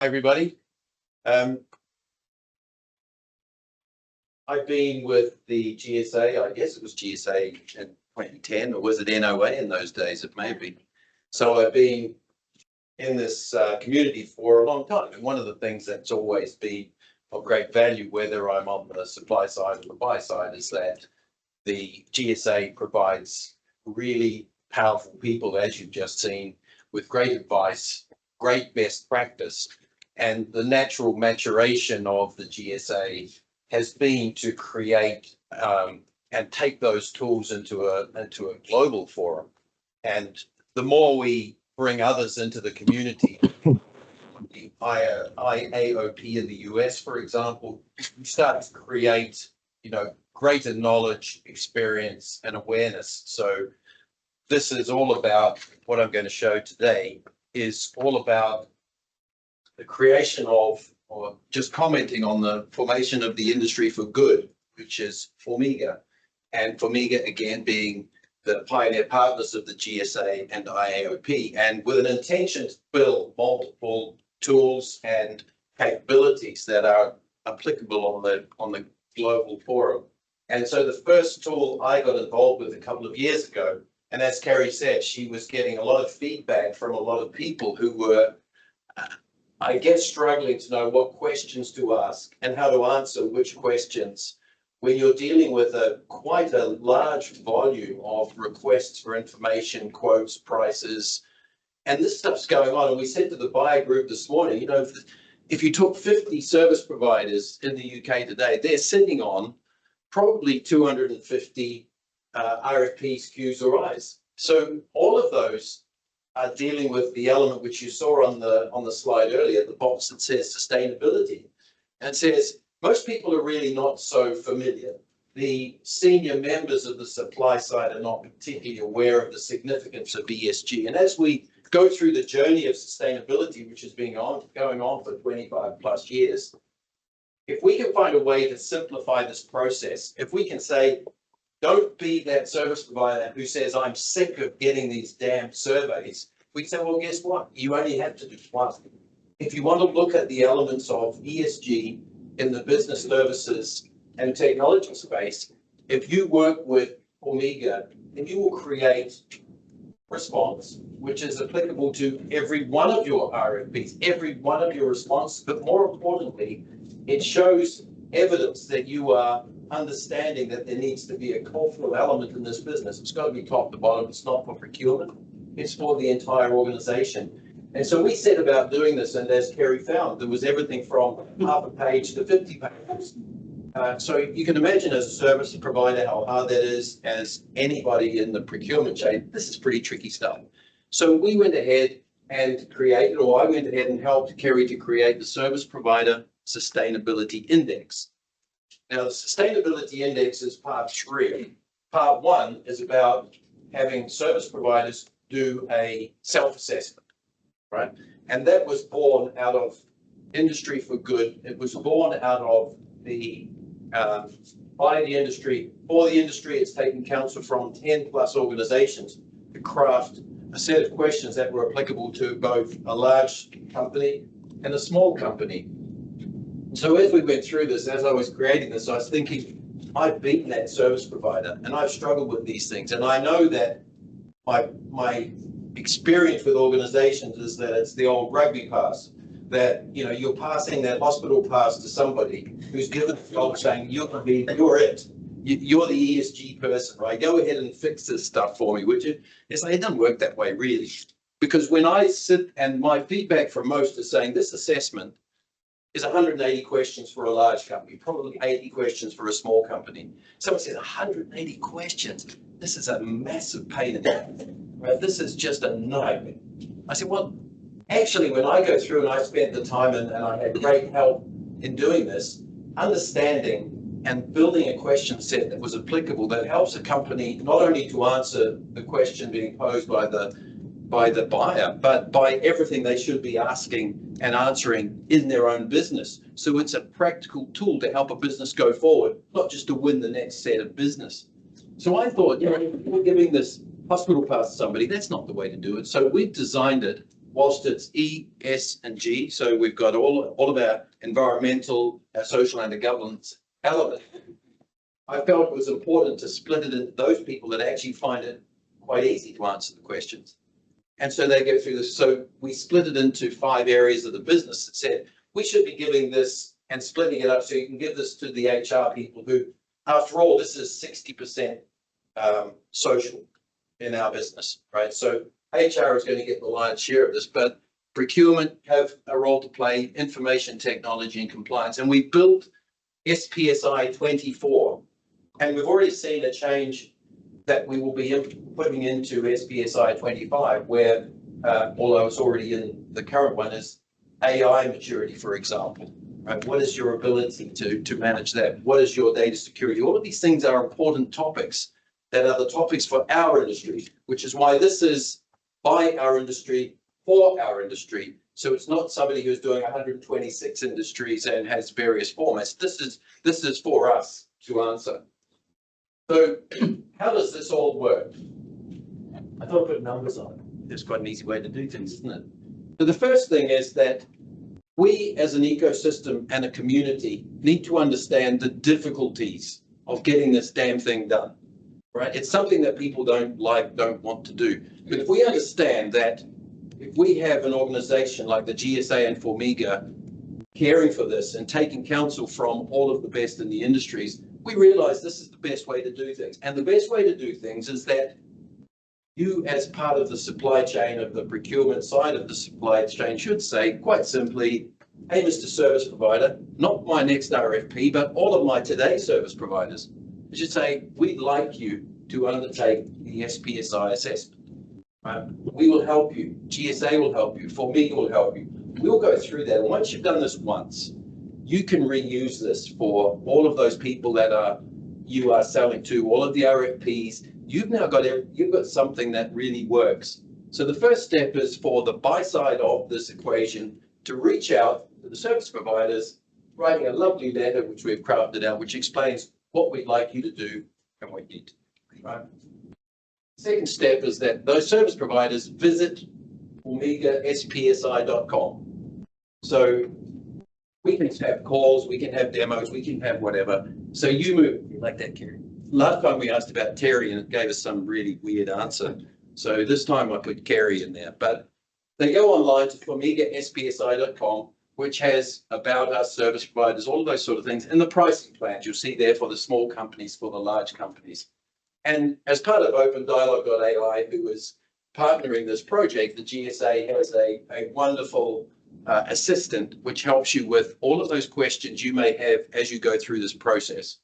Everybody. I've been with the GSA, I guess it was GSA in 2010, or was it NOA in those days? It may be. So I've been in this community for a long time. And one of the things that's always been of great value, whether I'm on the supply side or the buy side, is that the GSA provides really powerful people, as you've just seen, with great advice, great best practice. And the natural maturation of the GSA has been to create and take those tools into a global forum. And the more we bring others into the community, the IAOP in the US, for example, you start to create, greater knowledge, experience, and awareness. So this is all about what I'm going to show today is all about the creation of, or just commenting on the formation of the industry for good, which is FormIGA. And FormIGA, again, being the pioneer partners of the GSA and IAOP, and with an intention to build multiple tools and capabilities that are applicable on the global forum. And so the first tool I got involved with a couple of years ago, and as Kerry said, she was getting a lot of feedback from a lot of people who were, I guess, struggling to know what questions to ask and how to answer which questions when you're dealing with quite a large volume of requests for information, quotes, prices, and this stuff's going on. And we said to the buyer group this morning, if you took 50 service providers in the UK today, they're sitting on probably 250 RFPs, Qs, or Is. So all of those are dealing with the element which you saw on the slide earlier, the box that says sustainability, and it says most people are really not so familiar. The senior members of the supply side are not particularly aware of the significance of ESG. And as we go through the journey of sustainability, which has been going on for 25 plus years, if we can find a way to simplify this process, if we can say, don't be that service provider who says, I'm sick of getting these damn surveys. We say, well, guess what? You only have to do one. If you want to look at the elements of ESG in the business services and technology space, if you work with FormIGA, then you will create response, which is applicable to every one of your RFPs, every one of your responses. But more importantly, it shows evidence that you are understanding that there needs to be a cultural element in this business. It's got to be top to bottom. It's not for procurement. It's for the entire organization. And so we set about doing this, and as Kerry found, there was everything from half a page to 50 pages. So you can imagine as a service provider how hard that is. As anybody in the procurement chain, this is pretty tricky stuff. So we went ahead and created, or I went ahead and helped Kerry to create the Service Provider Sustainability Index. Now, the Sustainability Index is part 3. Part 1 is about having service providers do a self-assessment, right? And that was born out of Industry for Good. It was born out of the by the industry, for the industry. It's taken counsel from 10 plus organizations to craft a set of questions that were applicable to both a large company and a small company. So as we went through this, as I was creating this, I was thinking, I've been that service provider and I've struggled with these things. And I know that my experience with organizations is that it's the old rugby pass, that you're passing that hospital pass to somebody who's given the job saying, you're it. You're the ESG person, right? Go ahead and fix this stuff for me, would you? It's like, it doesn't work that way, really. Because when I sit, and my feedback from most is saying this assessment is 180 questions for a large company, probably 80 questions for a small company. Someone says 180 questions. This is a massive pain in the neck, right? This is just a nightmare. I said, well, actually, when I go through and I spent the time and I had great help in doing this, understanding and building a question set that was applicable, that helps a company not only to answer the question being posed by the buyer, but by everything they should be asking and answering in their own business. So it's a practical tool to help a business go forward, not just to win the next set of business. So I thought, we're giving this hospital pass to somebody, that's not the way to do it. So we've designed it whilst it's E, S, and G, so we've got all of our environmental, our social, and our governance element, I felt it was important to split it into those people that actually find it quite easy to answer the questions. And so they go through this. So we split it into 5 areas of the business that said, we should be giving this and splitting it up so you can give this to the HR people who, after all, this is 60% social in our business, right? So HR is going to get the lion's share of this, but procurement have a role to play, information technology and compliance. And we built SPSI 24, and we've already seen a change that we will be putting into SPSI 25, where, although it's already in the current one, is AI maturity, for example. Right? What is your ability to manage that? What is your data security? All of these things are important topics that are the topics for our industry, which is why this is by our industry, for our industry. So it's not somebody who's doing 126 industries and has various formats. This is for us to answer. So how does this all work? I thought I'd put numbers on it. There's quite an easy way to do things, isn't it? So the first thing is that we as an ecosystem and a community need to understand the difficulties of getting this damn thing done, right? It's something that people don't want to do. But if we understand that if we have an organization like the GSA and FormIGA caring for this and taking counsel from all of the best in the industries, we realize this is the best way to do things. And the best way to do things is that you, as part of the supply chain, of the procurement side of the supply chain, should say quite simply, hey, Mr. Service Provider, not my next RFP, but all of my today service providers, you should say, we'd like you to undertake the SPSI assessment. Right? We will help you. GSA will help you. FormIGA will help you. We'll go through that. And once you've done this once, you can reuse this for all of those people that you are selling to, all of the RFPs. You've now got something that really works. So the first step is for the buy side of this equation to reach out to the service providers, writing a lovely letter, which we've crafted out, which explains what we'd like you to do and what you need to do, right? Second step is that those service providers visit FormIGASPSI.com. So we can have calls, we can have demos, we can have whatever. So you move, you like that, Kerry? Last time we asked about Terry and it gave us some really weird answer. So this time I put Kerry in there, but they go online to FormIGASPSI.com, which has about us, service providers, all of those sort of things, and the pricing plans you'll see there for the small companies, for the large companies. And as part of Open Dialogue.ai, who is partnering this project, the GSA has a wonderful assistant which helps you with all of those questions you may have as you go through this process.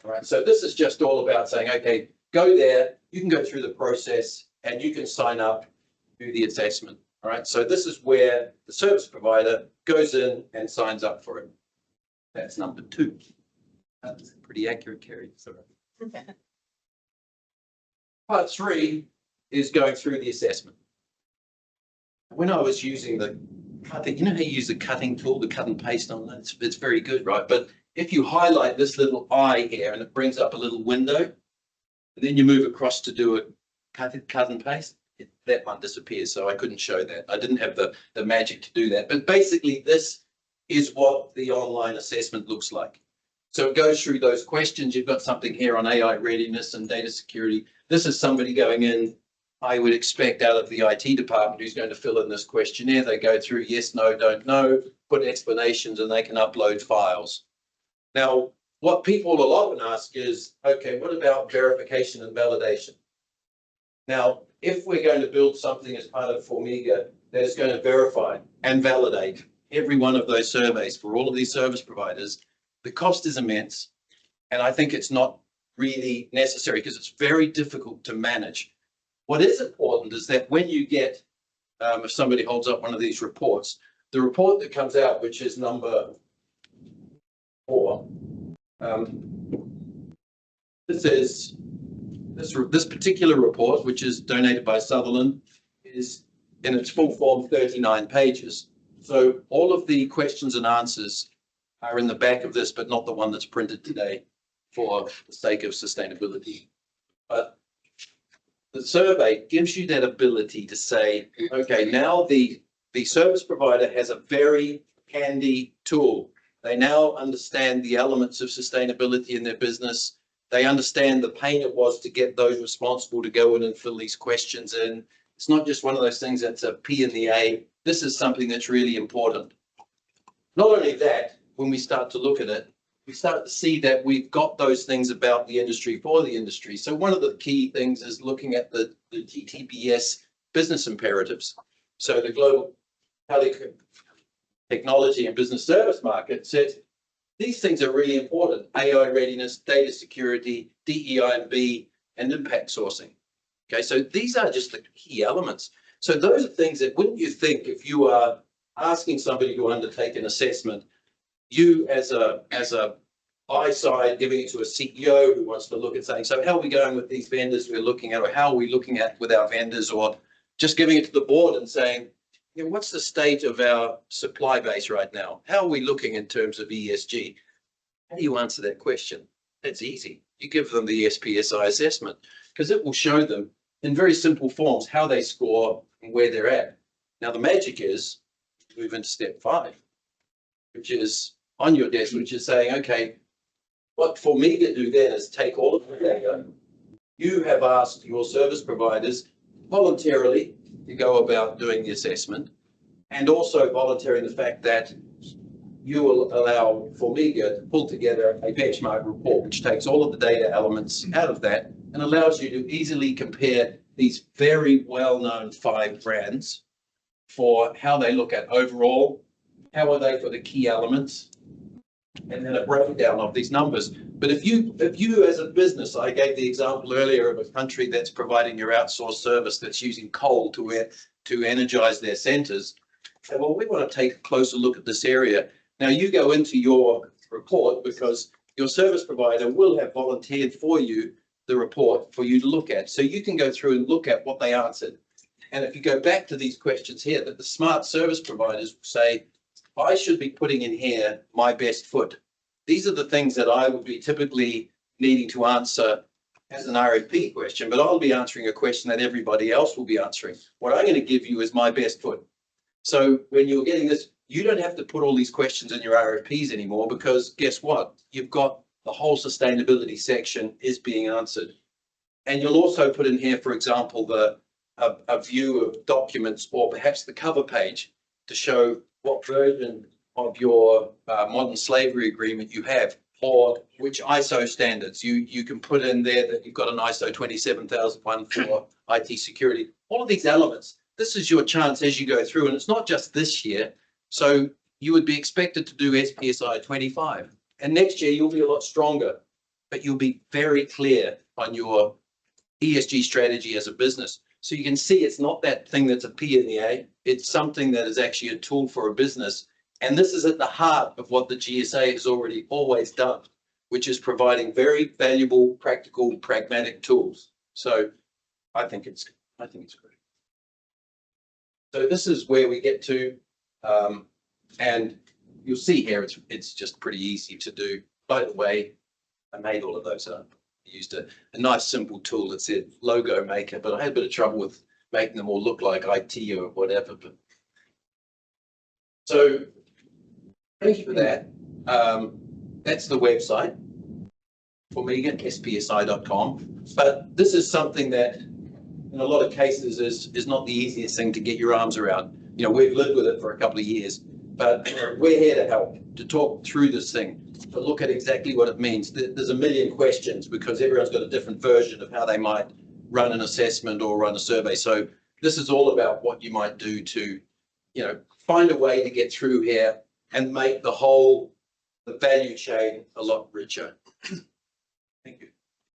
All right, so this is just all about saying, okay, go there, you can go through the process and you can sign up, do the assessment. All right, so this is where the service provider goes in and signs up for it. That's number 2. That's pretty accurate, Kerry. Sorry. Part 3 is going through the assessment. When I was using the cutting, you know how you use the cutting tool, the cut and paste on that? It's very good, right? But if you highlight this little eye here and it brings up a little window, and then you move across to do a cut and paste, that one disappears. So I couldn't show that. I didn't have the magic to do that. But basically, this is what the online assessment looks like. So it goes through those questions. You've got something here on AI readiness and data security. This is somebody going in, I would expect, out of the IT department who's going to fill in this questionnaire. They go through yes, no, don't know, put explanations, and they can upload files. Now, what people will often ask is, okay, what about verification and validation? Now, if we're going to build something as part of FormIGA that is going to verify and validate every one of those surveys for all of these service providers, the cost is immense. And I think it's not really necessary because it's very difficult to manage. What is important is that when you get, if somebody holds up one of these reports, the report that comes out, which is number 4, this particular report, which is donated by Sutherland, is in its full form 39 pages. So all of the questions and answers are in the back of this, but not the one that's printed today for the sake of sustainability. But the survey gives you that ability to say, okay, now the the service provider has a very handy tool. They now understand the elements of sustainability in their business. They understand the pain it was to get those responsible to go in and fill these questions in. It's not just one of those things that's a P in the A. This is something that's really important. Not only that, when we start to look at it, we start to see that we've got those things about the industry for the industry. So one of the key things is looking at the GTBS business imperatives. So the global technology and business service market says these things are really important: AI readiness, data security, DEI&B, and impact sourcing. Okay, so these are just the key elements. So those are things that, wouldn't you think, if you are asking somebody to undertake an assessment, you as a buy side giving it to a CEO who wants to look at saying, so how are we going with these vendors we're looking at, or how are we looking at with our vendors, or just giving it to the board and saying, you know, what's the state of our supply base right now? How are we looking in terms of ESG? How do you answer that question? It's easy. You give them the SPSI assessment, because it will show them in very simple forms how they score and where they're at. Now, the magic is move into step 5, which is on your desk, which is saying, okay, what FormIGA do then is take all of the data. You have asked your service providers voluntarily to go about doing the assessment, and also volunteering the fact that you will allow FormIGA to pull together a benchmark report, which takes all of the data elements out of that and allows you to easily compare these very well-known 5 brands for how they look at overall, how are they for the key elements, and then a breakdown of these numbers. But if you as a business, I gave the example earlier of a country that's providing your outsourced service that's using coal to energize their centers. So, well, we want to take a closer look at this area. Now, you go into your report because your service provider will have volunteered for you the report for you to look at. So you can go through and look at what they answered. And if you go back to these questions here, that the smart service providers will say, I should be putting in here my best foot. These are the things that I would be typically needing to answer as an RFP question, but I'll be answering a question that everybody else will be answering. What I'm going to give you is my best foot. So when you're getting this, you don't have to put all these questions in your RFPs anymore, because guess what? You've got the whole sustainability section is being answered. And you'll also put in here, for example, a view of documents, or perhaps the cover page, to show what version of your modern slavery agreement you have, or which ISO standards. You can put in there that you've got an ISO 27001 for IT security. All of these elements, this is your chance as you go through, and it's not just this year. So you would be expected to do SPSI 25, and next year you'll be a lot stronger, but you'll be very clear on your ESG strategy as a business. So you can see it's not that thing that's a P in the A, it's something that is actually a tool for a business. And this is at the heart of what the GSA has always done, which is providing very valuable, practical, pragmatic tools. So I think it's great. So this is where we get to, and you'll see here, it's just pretty easy to do. By the way, I made all of those up. I used a nice simple tool that said logo maker, but I had a bit of trouble with making them all look like IT or whatever. But so thank you for that. That's the website, FormIGA, spsi.com. But this is something that in a lot of cases is not the easiest thing to get your arms around. You know, we've lived with it for a couple of years, but we're here to help, to talk through this thing, to look at exactly what it means. There's a million questions because everyone's got a different version of how they might run an assessment or run a survey. So this is all about what you might do to, you know, find a way to get through here and make the value chain a lot richer. Thank you.